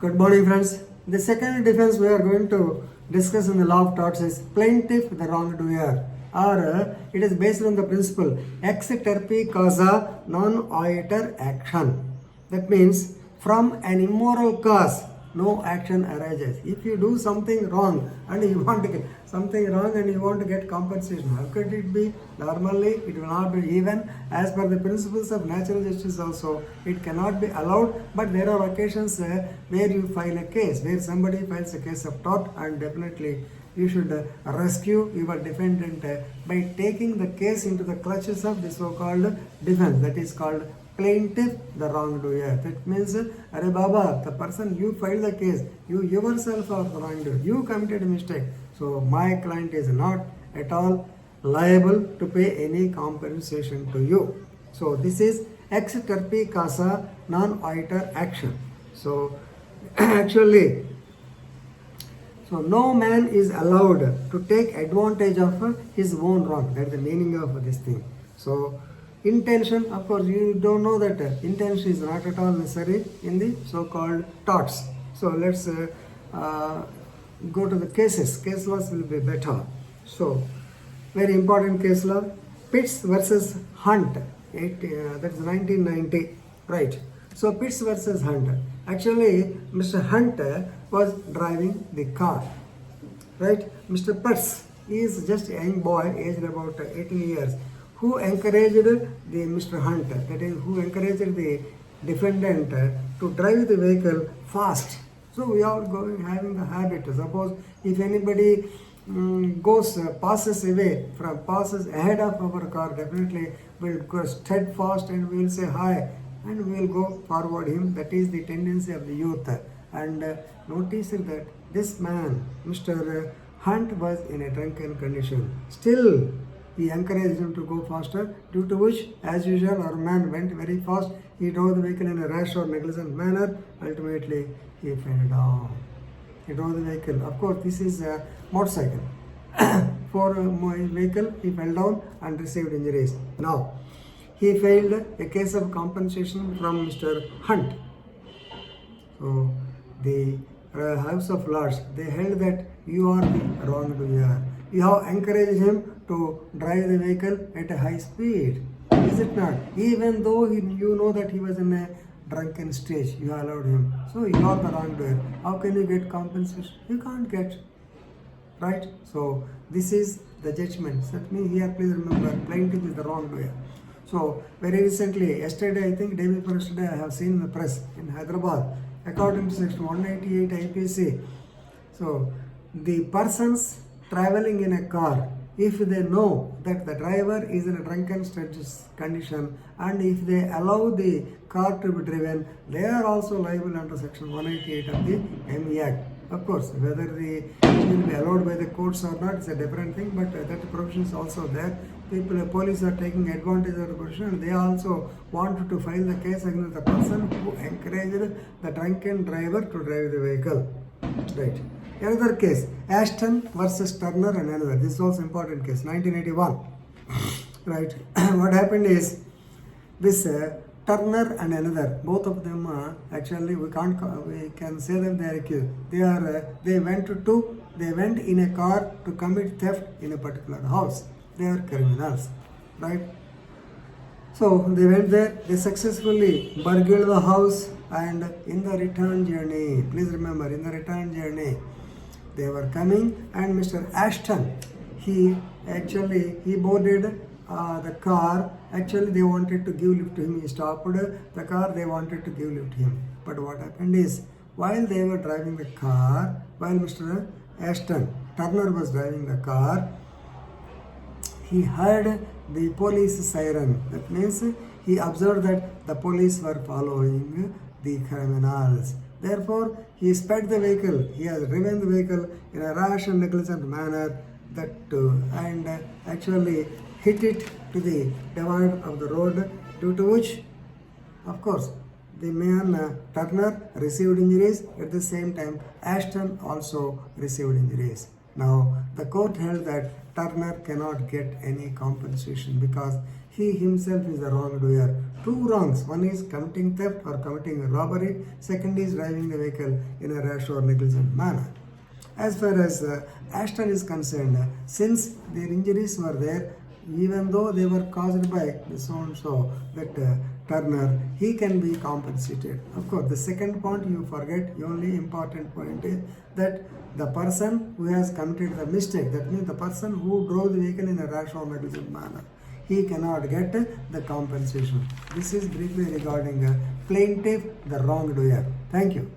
Good morning, friends. The second defense we are going to discuss in the law of torts is plaintiff the wrongdoer, or it is based on the principle ex terpi causa non oiter action. That means from an immoral cause no action arises. If you do something wrong and you want to get something wrong and you want to get compensation, how could it be? Normally it will not be. Even as per the principles of natural justice also, it cannot be allowed, but there are occasions where you file a case, where somebody files a case of tort, and definitely you should rescue your defendant by taking the case into the clutches of the so-called defense, that is called plaintiff the wrongdoer. That means, Are Baba, the person you filed the case, you yourself are the wrongdoer, you committed a mistake. So my client is not at all liable to pay any compensation to you. So this is ex terpi causa non oiter action. So actually, so no man is allowed to take advantage of his own wrong. That is the meaning of this thing. So intention, of course, you don't know that intention is not at all necessary in the so-called torts. So let's go to the cases. Case laws will be better. So very important case law, Pitts versus Hunt. That's 1990, right? So Pitts versus Hunt. Actually, Mr. Hunt was driving the car, right? Mr. Pitts is just a young boy, aged about 18 years, who encouraged the Mr. Hunt, that is, who encouraged the defendant to drive the vehicle fast. So we are having the habit. Suppose if anybody passes ahead of our car, definitely will go steadfast and we will say hi and we will go forward him. That is the tendency of the youth. And notice that this man, Mr. Hunt, was in a drunken condition. Still, he encouraged him to go faster, due to which, as usual, our man went very fast. He drove the vehicle in a rash or negligent manner. Ultimately, he fell down. He drove the vehicle. Of course, this is a motorcycle. For my vehicle, he fell down and received injuries. Now, he filed a case of compensation from Mr. Hunt. So, the House of Lords, they held that you are the wrongdoer. You have encouraged him to drive the vehicle at a high speed. Is it not? Even though you know that he was in a drunken stage, you allowed him. So you are the wrongdoer. How can you get compensation? You can't get. Right? So this is the judgment. Let me here, please remember, plaintiff is the wrongdoer. So very recently, yesterday, I think day before yesterday, I have seen in the press in Hyderabad, according to section 188 IPC. So the persons traveling in a car, if they know that the driver is in a drunken condition and if they allow the car to be driven, they are also liable under section 188 of the ME Act. Of course, whether it will be allowed by the courts or not is a different thing, but that provision is also there. Police are taking advantage of the provision, and they also wanted to file the case against the person who encouraged the drunken driver to drive the vehicle. Right. Another case, Ashton versus Turner and another. This is also important case, 1981. Right. What happened is this Turner and another, both of them actually we can say that they are accused. They went in a car to commit theft in a particular house. They are criminals, right? So they went there. They successfully burgled the house, and in the return journey, please remember, in the return journey, they were coming, and Mr. Ashton, he boarded the car. Actually, they wanted to give lift to him. He stopped the car. They wanted to give lift to him. But what happened is, while they were driving the car, while Mr. Ashton, Turner was driving the car, he heard the police siren. That means he observed that the police were following the criminals. Therefore, he sped the vehicle. He has driven the vehicle in a rash and negligent manner and actually hit it to the divide of the road, due to which, of course, the man Turner received injuries. At the same time, Ashton also received injuries. Now, the court held that Turner cannot get any compensation because he himself is the wrongdoer. Two wrongs. One is committing theft or committing a robbery. Second is driving the vehicle in a rash or negligent manner. As far as Ashton is concerned, since their injuries were there, even though they were caused by so and so, that Turner, he can be compensated. Of course, the second point you forget, the only important point is that the person who has committed the mistake, that means the person who drove the vehicle in a rash or negligent manner, he cannot get the compensation. This is briefly regarding plaintiff, the wrongdoer. Thank you.